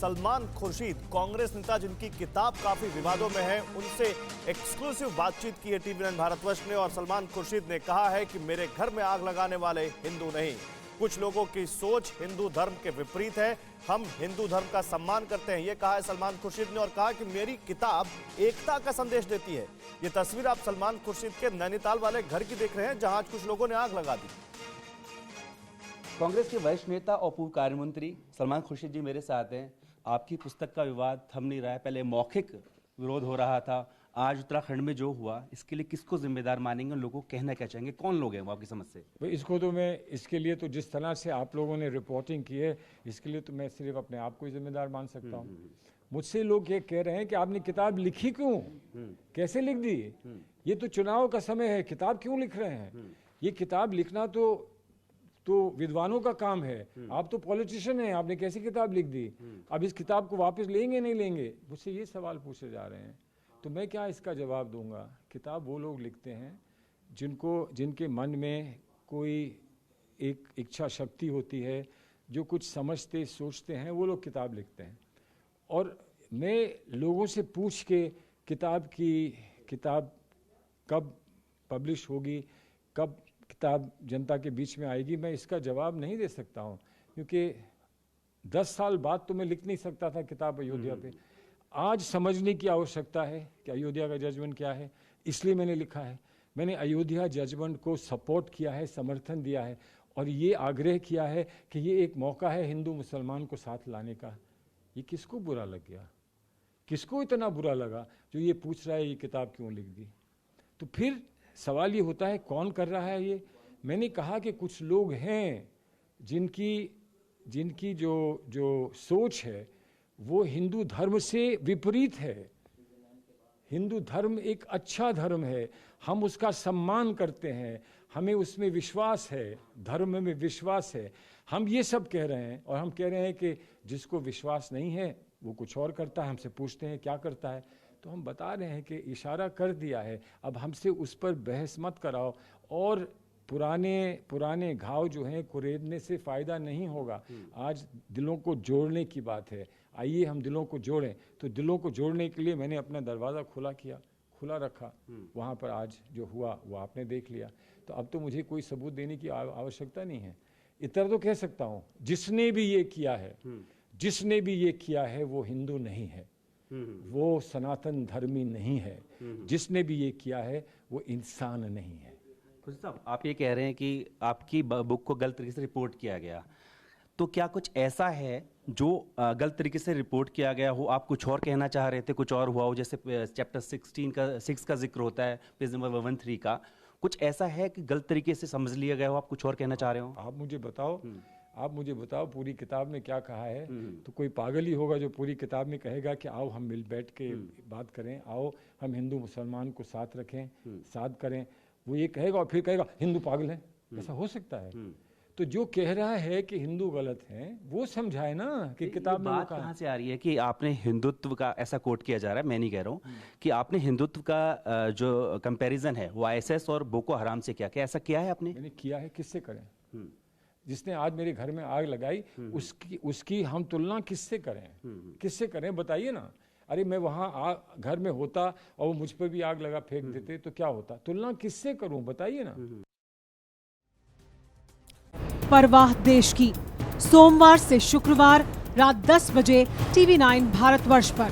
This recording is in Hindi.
सलमान खुर्शीद, कांग्रेस नेता जिनकी किताब काफी विवादों में है, उनसे एक्सक्लूसिव बातचीत की है टीवी9 भारतवर्ष ने। और सलमान खुर्शीद ने कहा है कि मेरे घर में आग लगाने वाले हिंदू नहीं, कुछ लोगों की सोच हिंदू धर्म के विपरीत है, हम हिंदू धर्म का सम्मान करते हैं, ये कहा है सलमान खुर्शीद ने। और कहा कि मेरी किताब एकता का संदेश देती है। ये तस्वीर आप सलमान खुर्शीद के नैनीताल वाले घर की देख रहे हैं, जहां आज कुछ लोगों ने आग लगा दी। कांग्रेस के वरिष्ठ नेता और पूर्व कार्य मंत्री सलमान खुर्शीद जी मेरे साथ हैं। आपकी पुस्तक का विवाद थम नहीं रहा है, पहले मौखिक विरोध हो रहा था, आज उत्तराखंड में जो हुआ इसके लिए किसको जिम्मेदार मानेंगे, लोगों को कहना क्या चाहेंगे, कौन लोग हैं वो आपकी समझ से? इसको तो मैं इसके लिए तो जिस तरह से आप लोगों ने रिपोर्टिंग की है, इसके लिए तो मैं सिर्फ अपने आप को ही जिम्मेदार मान सकता हूँ। मुझसे लोग ये कह रहे हैं कि आपने किताब लिखी क्यों, कैसे लिख दी, ये तो चुनाव का समय है, किताब क्यों लिख रहे हैं? ये किताब लिखना तो विद्वानों का काम है, आप तो पॉलिटिशियन हैं, आपने कैसी किताब लिख दी, अब इस किताब को वापस लेंगे नहीं लेंगे, मुझसे ये सवाल पूछे जा रहे हैं। तो मैं क्या इसका जवाब दूंगा? किताब वो लोग लिखते हैं जिनके मन में कोई एक इच्छा शक्ति होती है, जो कुछ समझते सोचते हैं, वो लोग किताब लिखते हैं। और मैं लोगों से पूछ के किताब कब पब्लिश होगी, कब किताब जनता के बीच में आएगी, मैं इसका जवाब नहीं दे सकता हूँ, क्योंकि 10 साल बाद तो मैं लिख नहीं सकता था किताब अयोध्या पे। आज समझने की आवश्यकता है कि अयोध्या का जजमेंट क्या है, इसलिए मैंने लिखा है। मैंने अयोध्या जजमेंट को सपोर्ट किया है, समर्थन दिया है, और ये आग्रह किया है कि ये एक मौका है हिंदू मुसलमान को साथ लाने का। ये किसको बुरा लग गया? किसको इतना बुरा लगा जो ये पूछ रहा है ये किताब क्यों लिख दी? तो फिर सवाल ये होता है कौन कर रहा है ये? मैंने कहा कि कुछ लोग हैं जिनकी जो सोच है वो हिंदू धर्म से विपरीत है। हिंदू धर्म एक अच्छा धर्म है, हम उसका सम्मान करते हैं, हमें उसमें विश्वास है, धर्म में विश्वास है, हम ये सब कह रहे हैं। और हम कह रहे हैं कि जिसको विश्वास नहीं है वो कुछ और करता है, हमसे पूछते हैं क्या करता है, तो हम बता रहे हैं कि इशारा कर दिया है, अब हमसे उस पर बहस मत कराओ। और पुराने घाव जो हैं कुरेदने से फ़ायदा नहीं होगा। आज दिलों को जोड़ने की बात है, आइए हम दिलों को जोड़ें। तो दिलों को जोड़ने के लिए मैंने अपना दरवाज़ा खुला रखा। वहाँ पर आज जो हुआ वो आपने देख लिया। तो अब तो मुझे कोई सबूत देने की आवश्यकता नहीं है। इतना तो कह सकता हूँ, जिसने भी ये किया है वो हिंदू नहीं है, वो सनातन धर्मी नहीं है, जिसने भी ये किया है वो इंसान नहीं है। साहब, आप ये कह रहे हैं कि आपकी बुक को गलत तरीके से रिपोर्ट किया गया, तो क्या कुछ ऐसा है जो गलत तरीके से रिपोर्ट किया गया हो, आप कुछ और कहना चाह रहे थे, कुछ और हुआ हो? जैसे चैप्टर 6 का जिक्र होता है, पेज नंबर 113 का, कुछ ऐसा है कि गलत तरीके से समझ लिया गया हो, आप कुछ और कहना चाह रहे हो? आप मुझे बताओ पूरी किताब में क्या कहा है। तो कोई पागल ही होगा जो पूरी किताब में कहेगा कि आओ हम मिल बैठ के बात करें, आओ हम हिंदू मुसलमान को साथ रखें, साथ करें। वो ये कहेगा और फिर कहेगा हिंदू पागल है, ऐसा हो सकता है? तो जो कह रहा है कि हिंदू गलत हैं वो समझाए ना कि किताब में बात कहाँ से आ रही है कि आपने हिंदुत्व का, ऐसा कोट किया जा रहा है, मैं नहीं कह रहा हूँ, कि आपने हिंदुत्व का जो कंपैरिजन है वो आईएसआईएस और बोको हराम से किया, क्या ऐसा किया है आपने? मैंने किया है, किससे करें? जिसने आज मेरे घर में आग लगाई उसकी हम तुलना किससे करें? बताइए ना। अरे मैं वहाँ घर में होता और वो मुझ पर भी आग लगा फेंक देते तो क्या होता? तुलना किससे करूं, बताइए ना। परवाह देश की, सोमवार से शुक्रवार रात 10 बजे टीवी9 भारतवर्ष पर।